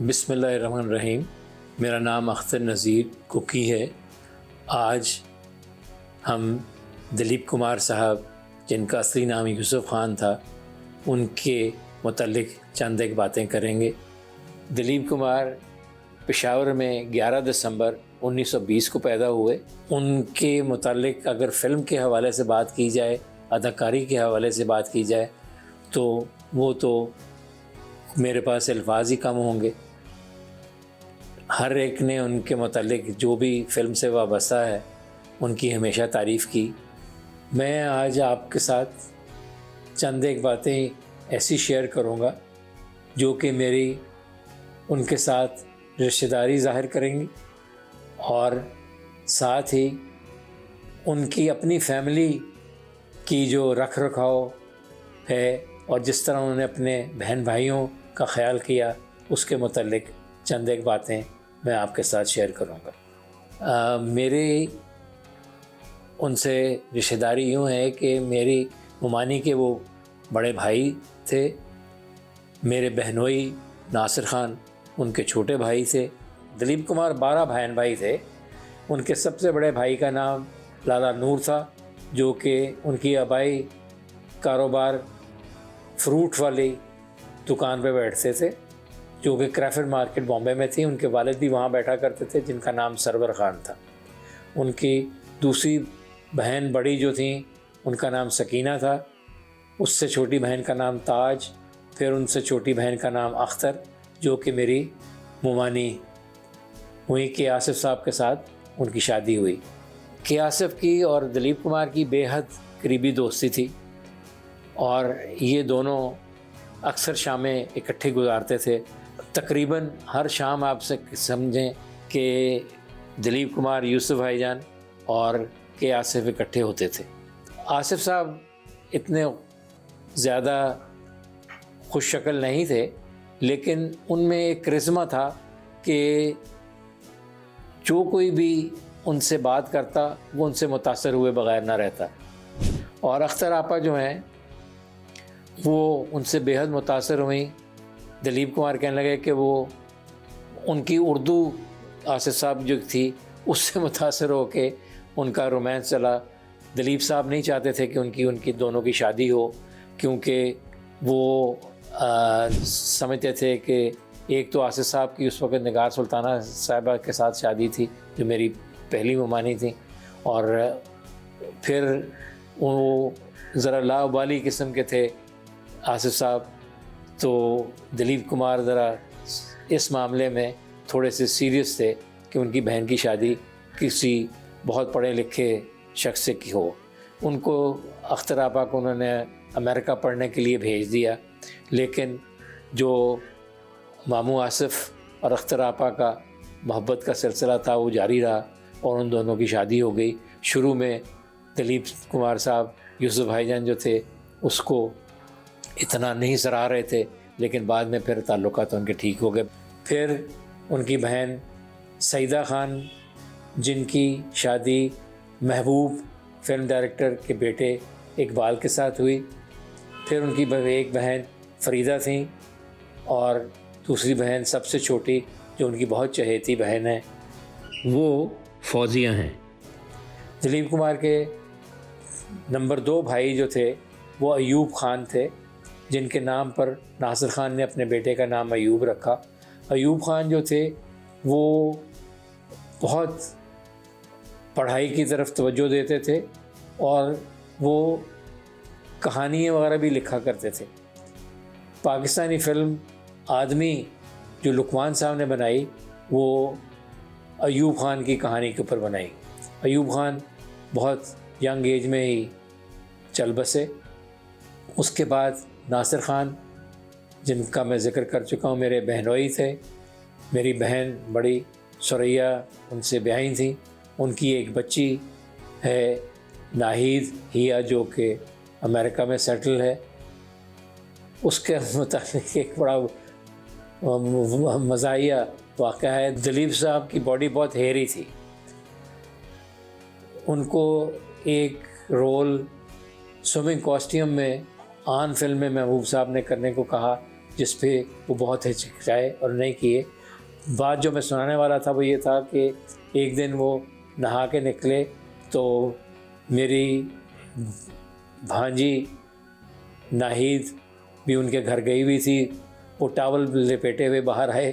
बिस्मिल्लाहिर्रहमानिर्रहीम। मेरा नाम अख्तर नज़ीर कुकी है। आज हम दिलीप कुमार साहब, जिनका असली नाम यूसुफ़ ख़ान था, उनके मुतल्लिक़ चंद एक बातें करेंगे। दिलीप कुमार पेशावर में 11 दिसंबर 1920 को पैदा हुए। उनके मुतल्लिक़ अगर फ़िल्म के हवाले से बात की जाए, अदाकारी के हवाले से बात की जाए, तो वो तो मेरे पास अल्फाज ही कम होंगे। हर एक ने उनके मुतल्लिक़ जो भी फ़िल्म से वाबस्ता है, उनकी हमेशा तारीफ़ की। मैं आज आपके साथ चंद एक बातें ऐसी शेयर करूँगा जो कि मेरी उनके साथ रिश्तेदारी ज़ाहिर करेंगी और साथ ही उनकी अपनी फ़ैमिली की जो रख रखाव है और जिस तरह उन्होंने अपने बहन भाइयों का ख़्याल किया, उसके मुतल्लिक़ चंद एक बातें मैं आपके साथ शेयर करूँगा। मेरी उनसे रिश्तेदारी यूँ है कि मेरी मुमानी के वो बड़े भाई थे। मेरे बहनोई नासिर ख़ान उनके छोटे भाई थे। दिलीप कुमार 12 बहन भाई थे। उनके सबसे बड़े भाई का नाम लाला नूर था, जो कि उनकी आबाई कारोबार फ्रूट वाली दुकान पे बैठते थे, जो कि क्राफर्ड मार्केट बॉम्बे में थी। उनके वालिद भी वहाँ बैठा करते थे, जिनका नाम सरवर ख़ान था। उनकी दूसरी बहन बड़ी जो थी, उनका नाम सकीना था। उससे छोटी बहन का नाम ताज, फिर उनसे छोटी बहन का नाम अख्तर, जो कि मेरी मुमानी हुई। के आसिफ साहब के साथ उनकी शादी हुई। के आसिफ की और दिलीप कुमार की बेहद करीबी दोस्ती थी और ये दोनों अक्सर शामें इकट्ठे गुजारते थे। तकरीबन हर शाम आपसे समझें कि दिलीप कुमार, यूसुफ भाईजान और के आसिफ इकट्ठे होते थे। आसिफ साहब इतने ज़्यादा खुश शक्ल नहीं थे, लेकिन उनमें एक करिश्मा था कि जो कोई भी उनसे बात करता, वो उनसे मुतासर हुए बग़ैर ना रहता। और अख्तर आपा जो हैं, वो उनसे बेहद मुतासर हुई। दिलीप कुमार कहने लगे कि वो उनकी उर्दू आसिफ साहब जो थी, उससे मुतासर होके उनका रोमांस चला। दिलीप साहब नहीं चाहते थे कि उनकी दोनों की शादी हो, क्योंकि वो समझते थे कि एक तो आसिफ साहब की उस वक़्त निगार सुल्ताना साहिबा के साथ शादी थी, जो मेरी पहली मुमानी थी, और फिर वो ज़रा लाउबाली किस्म के थे आसिफ साहब। तो दिलीप कुमार ज़रा इस मामले में थोड़े से सीरियस थे कि उनकी बहन की शादी किसी बहुत पढ़े लिखे शख्स से की हो। उनको अख्तर आपा को उन्होंने अमेरिका पढ़ने के लिए भेज दिया, लेकिन जो मामू आसिफ और अख्तर आपा का मोहब्बत का सिलसिला था, वो जारी रहा और उन दोनों की शादी हो गई। शुरू में दिलीप कुमार साहब यूसुफ भाईजान जो थे, उसको इतना नहीं सराह रहे थे, लेकिन बाद में फिर ताल्लुकात उनके ठीक हो गए। फिर उनकी बहन सईदा ख़ान, जिनकी शादी महबूब फिल्म डायरेक्टर के बेटे इकबाल के साथ हुई। फिर उनकी एक बहन फरीदा थी और दूसरी बहन सबसे छोटी, जो उनकी बहुत चहेती बहन है, वो फौजिया हैं। दिलीप कुमार के नंबर 2 भाई जो थे, वो अयूब ख़ान थे, जिनके नाम पर नासिर ख़ान ने अपने बेटे का नाम अयूब रखा। अयूब ख़ान जो थे, वो बहुत पढ़ाई की तरफ तवज्जो देते थे और वो कहानियाँ वगैरह भी लिखा करते थे। पाकिस्तानी फ़िल्म आदमी जो लुकमान साहब ने बनाई, वो अयूब ख़ान की कहानी के ऊपर बनाई। अयूब ख़ान बहुत यंग एज में ही चल बसे। उसके बाद नासिर ख़ान, जिनका मैं ज़िक्र कर चुका हूँ, मेरे बहनोई थे। मेरी बहन बड़ी सुरैया उनसे ब्याही थी। उनकी एक बच्ची है नाहिद हिया, जो कि अमेरिका में सेटल है। उसके मुताबिक एक बड़ा मज़ाहिया वाक़या है। दिलीप साहब की बॉडी बहुत हेयरी थी। उनको एक रोल स्विमिंग कॉस्ट्यूम में आन फिल्म में महबूब साहब ने करने को कहा, जिस पे वो बहुत हिचकिचाए और नहीं किए। बात जो मैं सुनाने वाला था वो ये था कि एक दिन वो नहा के निकले तो मेरी भांजी नाहिद भी उनके घर गई हुई थी। वो टॉवल लपेटे हुए बाहर आए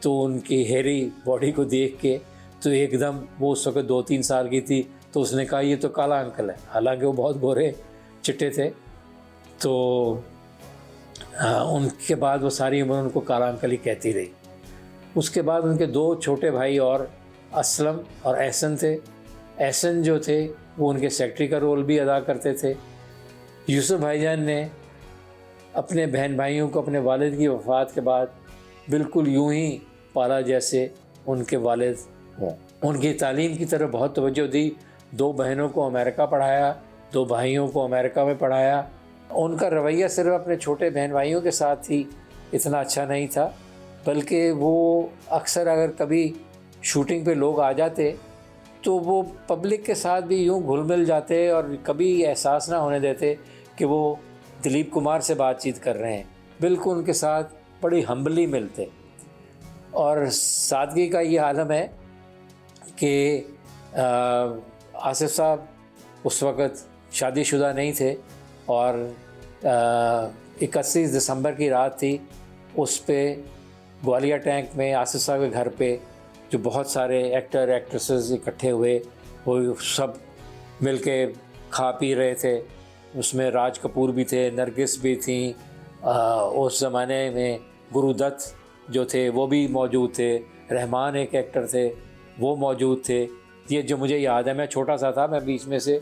तो उनकी हेरी बॉडी को देख के तो एकदम, वो उस वक्त 2-3 साल की थी, तो उसने कहा ये तो काला अंकल है। हालांकि वो बहुत गोरे चिट्टे थे। तो उनके बाद वो सारी उम्र उनको काला अंकल ही कहती रही। उसके बाद उनके 2 छोटे भाई और असलम और एहसन थे। एहसन जो थे वो उनके सेक्रेटरी का रोल भी अदा करते थे। यूसुफ भाईजान ने अपने बहन भाइयों को अपने वालिद की वफ़ात के बाद बिल्कुल यूं ही पाला जैसे उनके वालिद हों। उनकी तालीम की तरफ बहुत तवज्जो दी। 2 बहनों को अमेरिका पढ़ाया, 2 भाइयों को अमेरिका में पढ़ाया। उनका रवैया सिर्फ अपने छोटे बहन भाइयों के साथ ही इतना अच्छा नहीं था, बल्कि वो अक्सर अगर कभी शूटिंग पे लोग आ जाते तो वो पब्लिक के साथ भी यूं घुल मिल जाते और कभी एहसास ना होने देते कि वो दिलीप कुमार से बातचीत कर रहे हैं। बिल्कुल उनके साथ बड़ी हम्बली मिलते। और सादगी का ये आलम है कि आसिफ साहब उस वक़्त शादीशुदा नहीं थे और 31 दिसंबर की रात थी। उस पे ग्वालियर टैंक में आसिफ साहब के घर पे जो बहुत सारे एक्टर एक्ट्रेसेस इकट्ठे हुए, वो सब मिलके खा पी रहे थे। उसमें राज कपूर भी थे, नरगिस भी थी, उस ज़माने में गुरुदत्त जो थे वो भी मौजूद थे, रहमान एक एक्टर थे वो मौजूद थे। ये जो मुझे याद है, मैं छोटा सा था, मैं बीच में से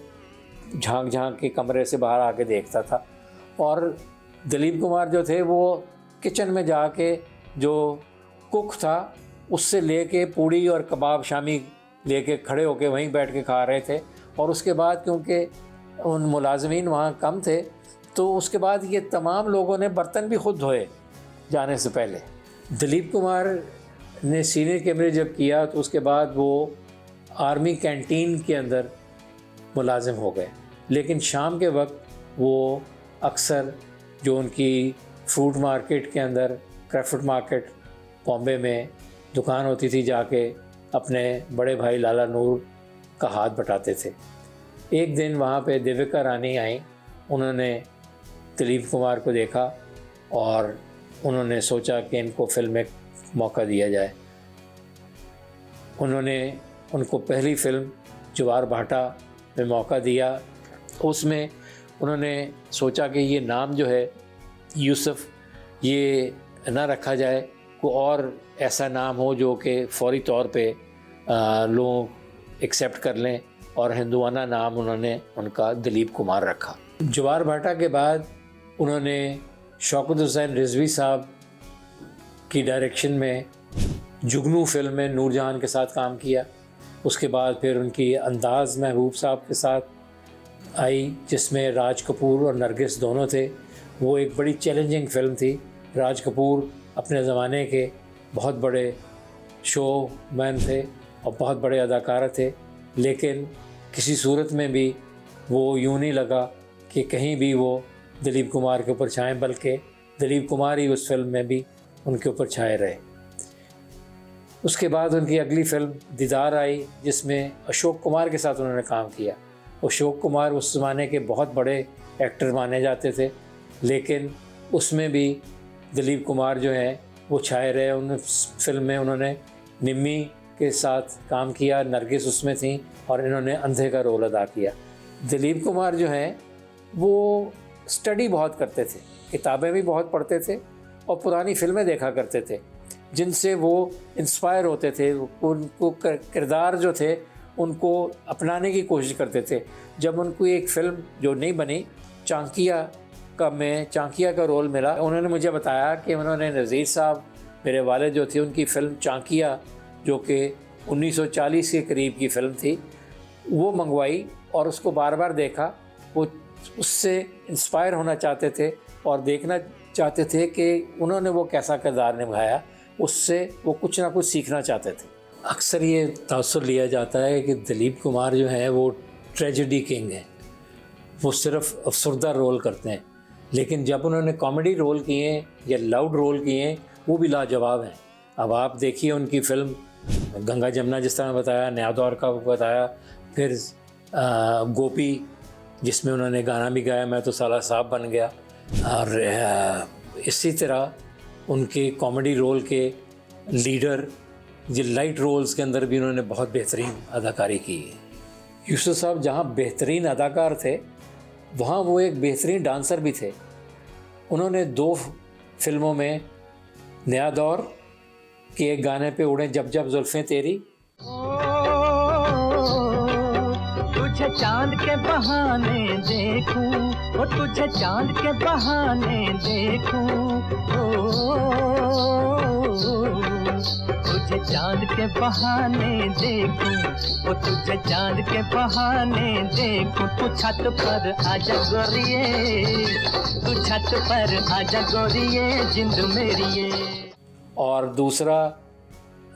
झांक झांक के कमरे से बाहर आके देखता था। और दिलीप कुमार जो थे वो किचन में जाके जो कुक था उससे लेके पूड़ी और कबाब शामी लेके खड़े होके वहीं बैठ के खा रहे थे। और उसके बाद क्योंकि उन मुलाजमीन वहाँ कम थे तो उसके बाद ये तमाम लोगों ने बर्तन भी खुद धोए जाने से पहले। दिलीप कुमार ने सीनियर कैमरे जब किया तो उसके बाद वो आर्मी कैंटीन के अंदर मुलाजिम हो गए, लेकिन शाम के वक्त वो अक्सर जो उनकी फ्रूट मार्केट के अंदर, क्राफ्ट मार्केट बॉम्बे में दुकान होती थी, जाके अपने बड़े भाई लाला नूर का हाथ बटाते थे। एक दिन वहाँ पे देविका रानी आई। उन्होंने दिलीप कुमार को देखा और उन्होंने सोचा कि इनको फिल्म में मौका दिया जाए। उन्होंने उनको पहली फिल्म ज्वार भाटा में मौका दिया। उसमें उन्होंने सोचा कि ये नाम जो है यूसुफ, ये ना रखा जाए, को और ऐसा नाम हो जो कि फौरी तौर पे लोग एक्सेप्ट कर लें, और हिंदुआना नाम उन्होंने उनका दिलीप कुमार रखा। ज्वार भाटा के बाद उन्होंने शौकत हुसैन रिजवी साहब की डायरेक्शन में जुगनू फिल्म में नूरजहान के साथ काम किया। उसके बाद फिर उनकी अंदाज़ महबूब साहब के साथ आई, जिसमें राज कपूर और नरगिस दोनों थे। वो एक बड़ी चैलेंजिंग फिल्म थी। राज कपूर अपने ज़माने के बहुत बड़े शो मैन थे और बहुत बड़े अदाकार थे, लेकिन किसी सूरत में भी वो यूँ नहीं लगा कि कहीं भी वो दिलीप कुमार के ऊपर छाएं, बल्कि दिलीप कुमार ही उस फिल्म में भी उनके ऊपर छाए रहे। उसके बाद उनकी अगली फिल्म दीदार आई, जिसमें अशोक कुमार के साथ उन्होंने काम किया। अशोक कुमार उस ज़माने के बहुत बड़े एक्टर माने जाते थे, लेकिन उसमें भी दिलीप कुमार जो हैं वो छाए रहे। उन फिल्म में उन्होंने निम्मी के साथ काम किया, नरगिस उसमें थी, और इन्होंने अंधे का रोल अदा किया। दिलीप कुमार जो हैं वो स्टडी बहुत करते थे, किताबें भी बहुत पढ़ते थे और पुरानी फिल्में देखा करते थे, जिनसे वो इंस्पायर होते थे। उनको किरदार जो थे उनको अपनाने की कोशिश करते थे। जब उनको एक फ़िल्म जो नहीं बनी, चांकिया का रोल मिला, उन्होंने मुझे बताया कि उन्होंने नज़ीर साहब, मेरे वालिद जो थे, उनकी फ़िल्म चांकिया जो कि 1940 के करीब की फ़िल्म थी, वो मंगवाई और उसको बार बार देखा। वो उससे इंस्पायर होना चाहते थे और देखना चाहते थे कि उन्होंने वो कैसा किरदार निभाया, उससे वो कुछ ना कुछ सीखना चाहते थे। अक्सर ये तअस्सुर लिया जाता है कि दिलीप कुमार जो हैं वो ट्रेजेडी किंग हैं, वो सिर्फ अफसरदा रोल करते हैं, लेकिन जब उन्होंने कॉमेडी रोल किए या लाउड रोल किए वो भी लाजवाब हैं। अब आप देखिए उनकी फ़िल्म गंगा जमुना, जिस तरह बताया, नया दौर का बताया, फिर गोपी जिसमें उन्होंने गाना भी गाया, मैं तो साला साहब बन गया। और इसी तरह उनके कॉमेडी रोल के लीडर, जो लाइट रोल्स के अंदर भी उन्होंने बहुत बेहतरीन अदाकारी की है। यूसुफ साहब जहाँ बेहतरीन अदाकार थे वहाँ वो एक बेहतरीन डांसर भी थे। उन्होंने 2 फिल्मों में नया दौर के एक गाने पे उड़े जब जब जुल्फ़ें तेरी, तुझे चांद के बहाने देखूं, ओ तुझे चांद के बहाने देखूं, तुझे चांद के बहाने देखूं, ओ तुझे चांद के बहाने देखूं, तू छत पर आजा गोरिये, तू छत पर आजा गोरिये, जिंद मेरी ये। और दूसरा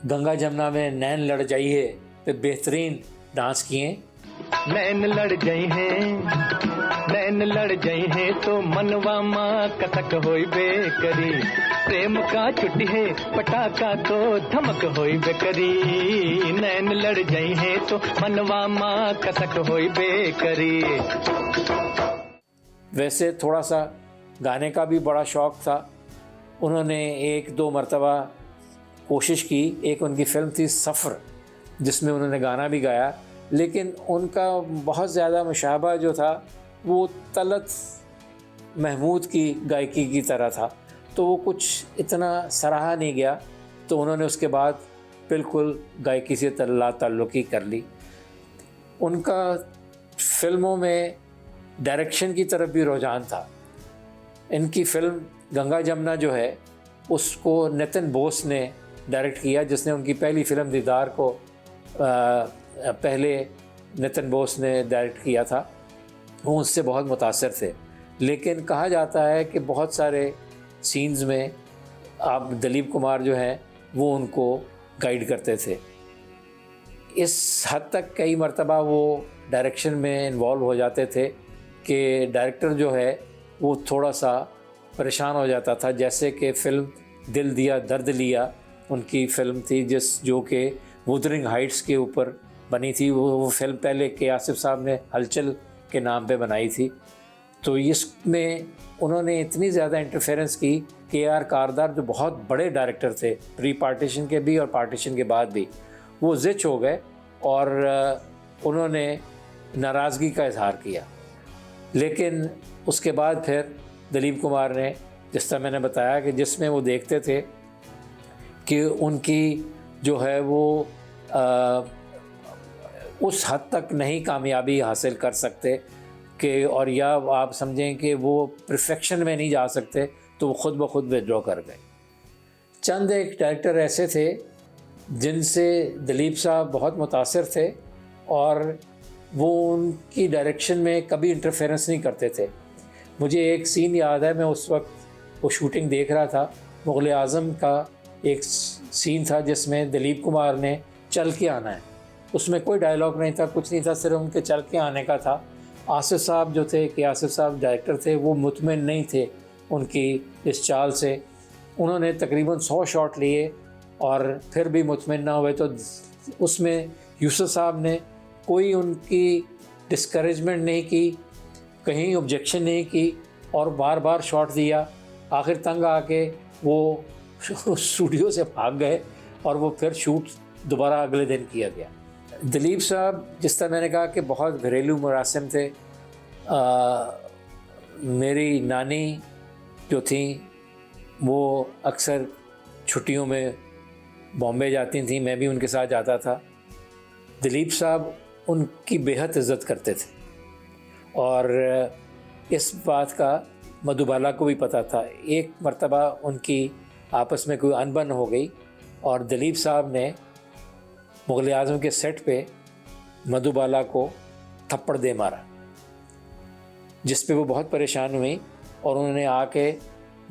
गंगा जमुना में नैन लड़ जाइए पे बेहतरीन डांस किए। नैन लड़ गई हैं, नैन लड़ गई हैं तो मनवा माँ कसक होई बेकरी, प्रेम का छुट्टी है पटाखा तो धमक होई बेकरी, नैन लड़ गई हैं तो मनवा माँ कसक होई बेकरी। वैसे थोड़ा सा गाने का भी बड़ा शौक़ था। उन्होंने 1-2 मरतबा कोशिश की। एक उनकी फ़िल्म थी सफ़र जिसमें उन्होंने गाना भी गाया, लेकिन उनका बहुत ज़्यादा मुशाबा जो था वो तलत महमूद की गायकी की तरह था, तो वो कुछ इतना सराहा नहीं गया। तो उन्होंने उसके बाद बिल्कुल गायकी से ताल्लुक़ी कर ली। उनका फ़िल्मों में डायरेक्शन की तरफ भी रुझान था। इनकी फ़िल्म गंगा जमुना जो है उसको नितिन बोस ने डायरेक्ट किया, जिसने उनकी पहली फ़िल्म दीदार को पहले नितिन बोस ने डायरेक्ट किया था। वो उससे बहुत मुतासर थे, लेकिन कहा जाता है कि बहुत सारे सीन्स में आप दिलीप कुमार जो हैं वो उनको गाइड करते थे। इस हद तक कई मरतबा वो डायरेक्शन में इन्वॉल्व हो जाते थे कि डायरेक्टर जो है वो थोड़ा सा परेशान हो जाता था। जैसे कि फ़िल्म दिल दिया दर्द लिया उनकी फ़िल्म थी, जो कि वुदरिंग हाइट्स के ऊपर बनी थी। वो फ़िल्म पहले के आसिफ साहब ने हलचल के नाम पे बनाई थी। तो इसमें उन्होंने इतनी ज़्यादा इंटरफेरेंस की कि आर कारदार जो बहुत बड़े डायरेक्टर थे प्री पार्टीशन के भी और पार्टीशन के बाद भी, वो ज़िच हो गए और उन्होंने नाराज़गी का इजहार किया। लेकिन उसके बाद फिर दिलीप कुमार ने, जिस तरह मैंने बताया कि जिसमें वो देखते थे कि उनकी जो है वो उस हद तक नहीं कामयाबी हासिल कर सकते कि, और या आप समझें कि वो परफेक्शन में नहीं जा सकते, तो वो ख़ुद ब खुद विड्रॉ कर गए। चंद एक डायरेक्टर ऐसे थे जिनसे दिलीप साहब बहुत मुतासिर थे और वो उनकी डायरेक्शन में कभी इंटरफेरेंस नहीं करते थे। मुझे एक सीन याद है, मैं उस वक्त वो शूटिंग देख रहा था, मुग़ल आज़म का एक सीन था जिसमें दिलीप कुमार ने चल के आना है। उसमें कोई डायलॉग नहीं था, कुछ नहीं था, सिर्फ उनके चल के आने का था। आसिफ साहब जो थे कि आसिफ साहब डायरेक्टर थे, वो मुतमिन नहीं थे उनकी इस चाल से। उन्होंने तकरीबन 100 शॉट लिए और फिर भी मुतमिन ना हुए। तो उसमें यूसुफ साहब ने कोई उनकी डिस्करेजमेंट नहीं की, कहीं ऑब्जेक्शन नहीं की और बार बार शॉट दिया। आखिर तंग आके वो स्टूडियो से भाग गए और वो फिर शूट दोबारा अगले दिन किया गया। दिलीप साहब, जिस तरह मैंने कहा कि बहुत घरेलू मरासिम थे। मेरी नानी जो थी वो अक्सर छुट्टियों में बॉम्बे जाती थी, मैं भी उनके साथ जाता था। दिलीप साहब उनकी बेहद इज़्ज़त करते थे और इस बात का मधुबाला को भी पता था। एक मर्तबा उनकी आपस में कोई अनबन हो गई और दिलीप साहब ने मुग़ल आज़म के सेट पे मधुबाला को थप्पड़ दे मारा, जिस पे वो बहुत परेशान हुई और उन्होंने आके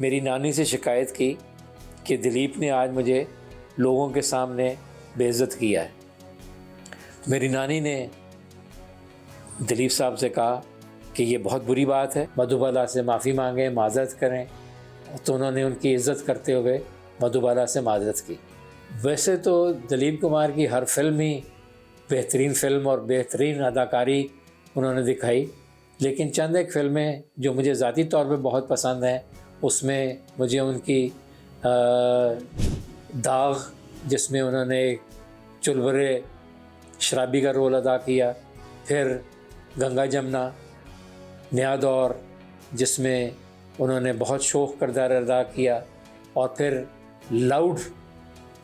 मेरी नानी से शिकायत की कि दिलीप ने आज मुझे लोगों के सामने बेइज्जत किया है। मेरी नानी ने दिलीप साहब से कहा कि ये बहुत बुरी बात है, मधुबाला से माफ़ी मांगें, माज़रत करें। तो उन्होंने उनकी इज़्ज़त करते हुए मधुबाला से माज़रत की। वैसे तो दिलीप कुमार की हर फिल्म ही बेहतरीन फिल्म और बेहतरीन अदाकारी उन्होंने दिखाई, लेकिन चंद एक फिल्में जो मुझे ज़ाती तौर पे बहुत पसंद हैं, उसमें मुझे उनकी दाग, जिसमें उन्होंने चुलबुले शराबी का रोल अदा किया, फिर गंगा जमुना, नया दौर जिसमें उन्होंने बहुत शौक किरदार अदा किया, और फिर लाउड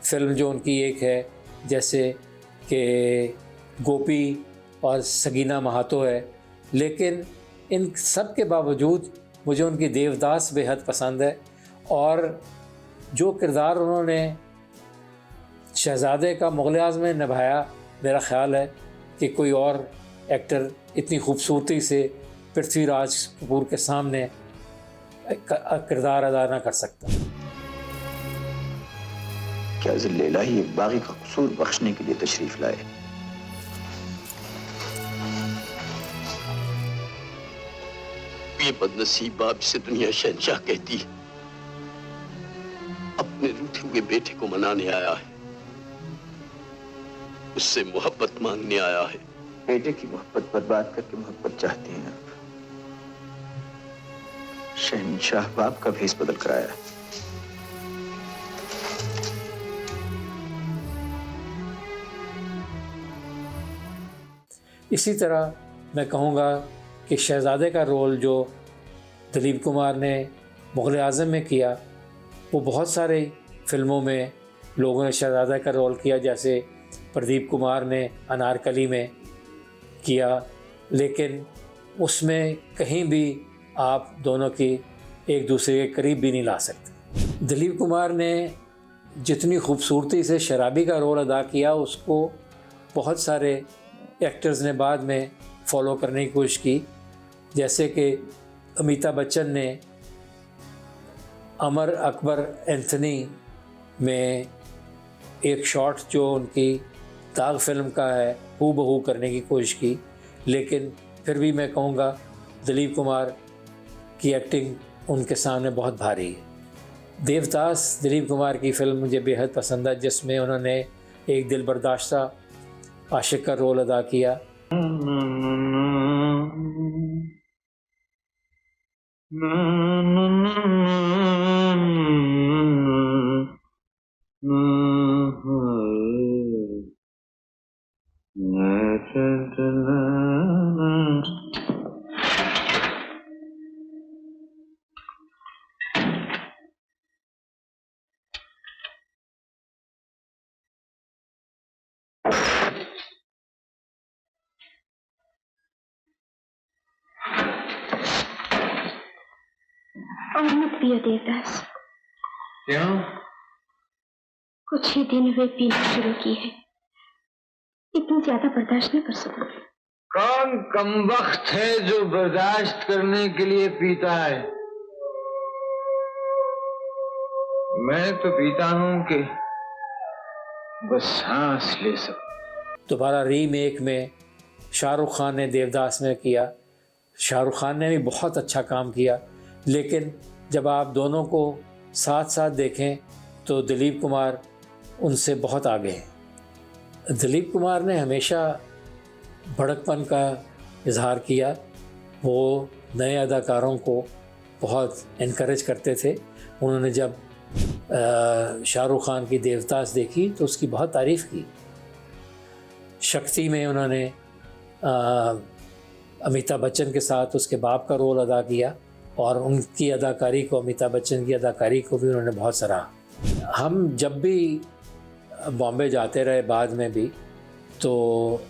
फिल्म जो उनकी एक है, जैसे कि गोपी और सगीना महातो है। लेकिन इन सब के बावजूद मुझे उनकी देवदास बेहद पसंद है, और जो किरदार उन्होंने शहज़ादे का मुग़ल-ए-आज़म में निभाया, मेरा ख़्याल है कि कोई और एक्टर इतनी खूबसूरती से पृथ्वीराज कपूर के सामने किरदार अदा ना कर सकता। क्या ज़िल्ल इलाही एक बागी का कसूर बख्शने के लिए तशरीफ लाए? ये बदनसीब बाप जिसे दुनिया शहंशाह कहती है, अपने रूठे हुए बेटे को मनाने आया है, उससे मोहब्बत मांगने आया है। बेटे की मोहब्बत बर्बाद करके मोहब्बत चाहते हैं आप। शहंशाह बाप का भेस बदल कर आया है। इसी तरह मैं कहूँगा कि शहज़ादे का रोल जो दिलीप कुमार ने मुग़ल-ए-आज़म में किया, वो बहुत सारे फिल्मों में लोगों ने शहज़ादा का रोल किया, जैसे प्रदीप कुमार ने अनारकली में किया, लेकिन उसमें कहीं भी आप दोनों की एक दूसरे के करीब भी नहीं ला सकते। दिलीप कुमार ने जितनी खूबसूरती से शराबी का रोल अदा किया, उसको बहुत सारे एक्टर्स ने बाद में फॉलो करने की कोशिश की, जैसे कि अमिताभ बच्चन ने अमर अकबर एंथनी में एक शॉट जो उनकी दाग फिल्म का है हूबहू करने की कोशिश की, लेकिन फिर भी मैं कहूँगा दिलीप कुमार की एक्टिंग उनके सामने बहुत भारी है। देवदास दिलीप कुमार की फिल्म मुझे बेहद पसंद है, जिसमें उन्होंने एक दिल बर्दाश्ता आशिक का रोल अदा किया। और मत पियो देवदास। क्यों? कुछ ही दिन हुए पीना शुरू की है, इतनी ज्यादा बर्दाश्त न कर सकूं। कौन कमबख्त है जो बर्दाश्त करने के लिए पीता है? मैं तो पीता हूं कि बस सांस ले सकूं। दोबारा रीमेक में शाहरुख खान ने देवदास में किया। शाहरुख खान ने भी बहुत अच्छा काम किया, लेकिन जब आप दोनों को साथ साथ देखें तो दिलीप कुमार उनसे बहुत आगे हैं। दिलीप कुमार ने हमेशा भड़कपन का इजहार किया। वो नए अदाकारों को बहुत इनकरेज करते थे। उन्होंने जब शाहरुख खान की देवदास देखी तो उसकी बहुत तारीफ़ की। शक्ति में उन्होंने अमिताभ बच्चन के साथ उसके बाप का रोल अदा किया, और उनकी अदाकारी को, अमिताभ बच्चन की अदाकारी को भी उन्होंने बहुत सराहा। हम जब भी बॉम्बे जाते रहे बाद में भी, तो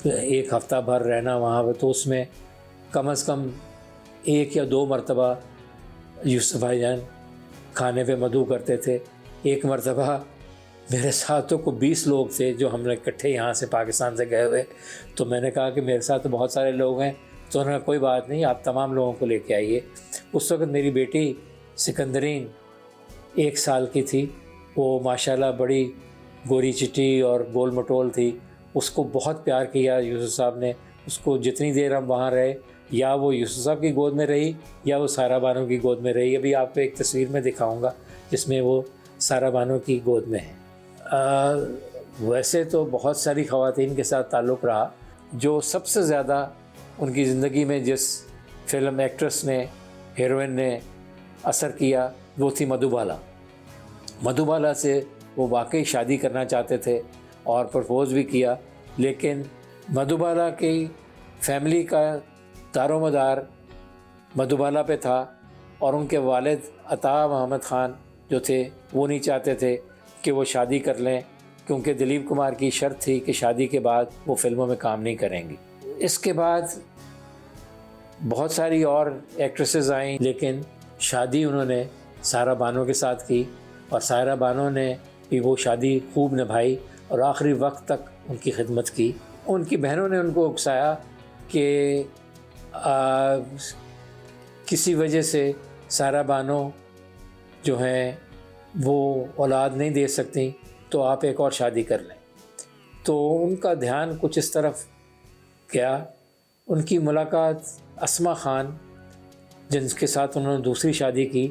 एक हफ़्ता भर रहना वहाँ पर, तो उसमें कम से कम 1 या 2 मरतबा यूसुफ भाईजान खाने पे मदऊ करते थे। एक मरतबा मेरे साथ तो को 20 लोग थे जो हमने इकट्ठे यहाँ से पाकिस्तान से गए हुए। तो मैंने कहा कि मेरे साथ तो बहुत सारे लोग हैं, तो उन्होंने कोई बात नहीं, आप तमाम लोगों को लेके आइए। उस वक्त मेरी बेटी सिकंदरीन 1 साल की थी। वो माशाल्लाह बड़ी गोरी चिट्टी और गोल मटोल थी। उसको बहुत प्यार किया यूसुफ साहब ने। उसको जितनी देर हम वहाँ रहे, या वो यूसुफ साहब की गोद में रही या वो सारा बानो की गोद में रही। अभी आपको एक तस्वीर में दिखाऊंगा जिसमें वो सारा बानो की गोद में है। वैसे तो बहुत सारी ख़वातीन के साथ ताल्लुक़ रहा। जो सबसे ज़्यादा उनकी ज़िंदगी में जिस फिल्म एक्ट्रेस ने, हीरोइन ने असर किया वो थी मधुबाला। मधुबाला से वो वाकई शादी करना चाहते थे और प्रपोज़ भी किया, लेकिन मधुबाला की फैमिली का दारोमदार मधुबाला पे था और उनके वालिद अता मोहम्मद ख़ान जो थे वो नहीं चाहते थे कि वो शादी कर लें, क्योंकि दिलीप कुमार की शर्त थी कि शादी के बाद वो फिल्मों में काम नहीं करेंगी। इसके बाद बहुत सारी और एक्ट्रेसेस आईं, लेकिन शादी उन्होंने सारा बानो के साथ की और सारा बानो ने भी वो शादी खूब निभाई और आखिरी वक्त तक उनकी खिदमत की। उनकी बहनों ने उनको उकसाया कि किसी वजह से सारा बानो जो हैं वो औलाद नहीं दे सकती, तो आप एक और शादी कर लें। तो उनका ध्यान कुछ इस तरफ गया। उनकी मुलाकात अस्मा खान, जिनके साथ उन्होंने दूसरी शादी की,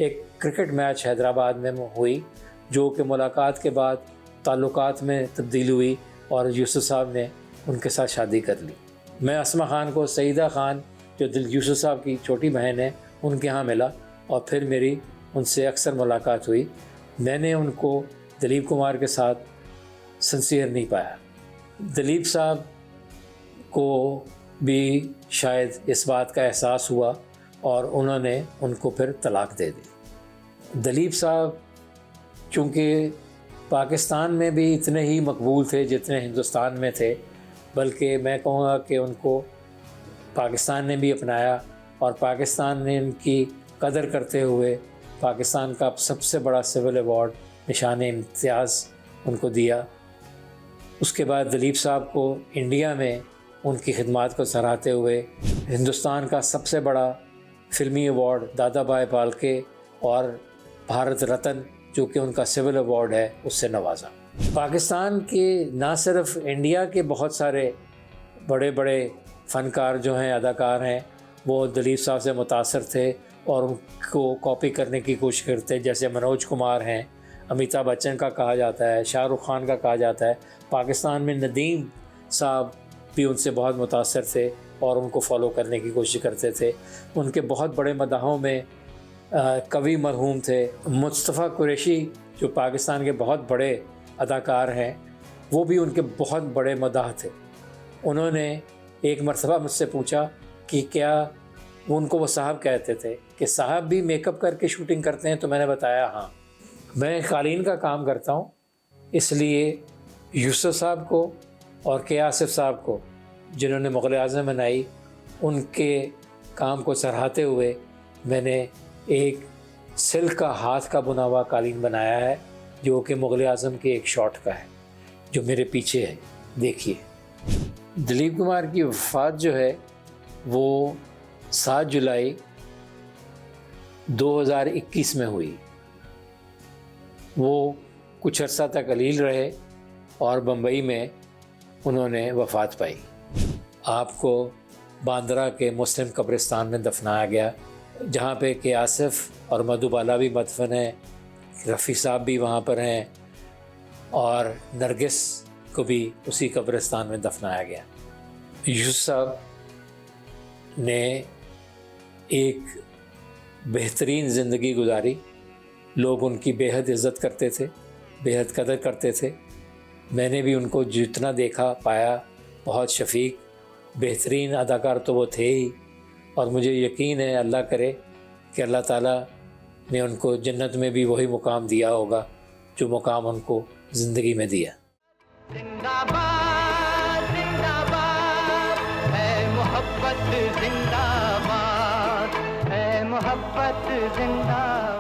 एक क्रिकेट मैच हैदराबाद में हुई, जो कि मुलाकात के बाद ताल्लुकात में तब्दील हुई और यूसुफ साहब ने उनके साथ शादी कर ली। मैं अस्मा खान को सईदा खान, जो यूसुफ साहब की छोटी बहन है, उनके यहाँ मिला और फिर मेरी उनसे अक्सर मुलाकात हुई। मैंने उनको दिलीप कुमार के साथ सिंसियर नहीं पाया। दिलीप साहब को भी शायद इस बात का एहसास हुआ और उन्होंने उनको फिर तलाक दे दी। दिलीप साहब चूँकि पाकिस्तान में भी इतने ही मकबूल थे जितने हिंदुस्तान में थे, बल्कि मैं कहूँगा कि उनको पाकिस्तान ने भी अपनाया और पाकिस्तान ने उनकी कदर करते हुए पाकिस्तान का सबसे बड़ा सिविल अवार्ड निशान इम्तियाज़ उनको दिया। उसके बाद दिलीप साहब को इंडिया में उनकी खिदमात को सराहते हुए हिंदुस्तान का सबसे बड़ा फ़िल्मी अवार्ड दादा भाई फाल्के और भारत रत्न, जो कि उनका सिविल अवार्ड है, उससे नवाजा। पाकिस्तान के ना सिर्फ इंडिया के बहुत सारे बड़े बड़े फ़नकार जो हैं, अदाकार हैं, वो दिलीप साहब से मुतासर थे और उनको कॉपी करने की कोशिश करते। जैसे मनोज कुमार हैं, अमिताभ बच्चन का कहा जाता है, शाहरुख खान का कहा जाता है। पाकिस्तान में नदीम साहब भी उनसे बहुत मुतासर थे और उनको फॉलो करने की कोशिश करते थे। उनके बहुत बड़े मदाहों में कवि मरहूम थे। मुस्तफ़ा कुरैशी जो पाकिस्तान के बहुत बड़े अदाकार हैं, वो भी उनके बहुत बड़े मदाह थे। उन्होंने एक मरतबा मुझसे पूछा कि क्या वो साहब कहते थे कि साहब भी मेकअप करके शूटिंग करते हैं, तो मैंने बताया हाँ, मैं कालीन का काम करता हूँ, इसलिए यूसुफ साहब को और के आसिफ साहब को, जिन्होंने मुग़ल आज़म बनाई, उनके काम को सराहते हुए मैंने एक सिल्क का हाथ का बुना हुआ कालीन बनाया है, जो कि मुग़ल आज़म के एक शॉट का है, जो मेरे पीछे है, देखिए। दिलीप कुमार की वफ़ात जो है वो 7 जुलाई 2021 में हुई। वो कुछ अर्सा तक अलील रहे और बम्बई में उन्होंने वफ़ात पाई। आपको बांद्रा के मुस्लिम कब्रिस्तान में दफनाया गया, जहाँ पे के आसिफ और मधुबाला भी मदफन हैं, रफ़ी साहब भी वहाँ पर हैं और नरगिस को भी उसी कब्रिस्तान में दफनाया गया। यूसुफ साहब ने एक बेहतरीन ज़िंदगी गुजारी। लोग उनकी बेहद इज़्ज़त करते थे, बेहद कदर करते थे। मैंने भी उनको जितना देखा पाया, बहुत शफीक बेहतरीन अदाकार तो वो थे ही, और मुझे यकीन है अल्लाह करे कि अल्लाह ताला ने उनको जन्नत में भी वही मुकाम दिया होगा जो मुकाम उनको ज़िंदगी में दिया। जिंदाबाद जिंदाबाद है मोहब्बत, जिंदाबाद है मोहब्बत, जिंदाबाद।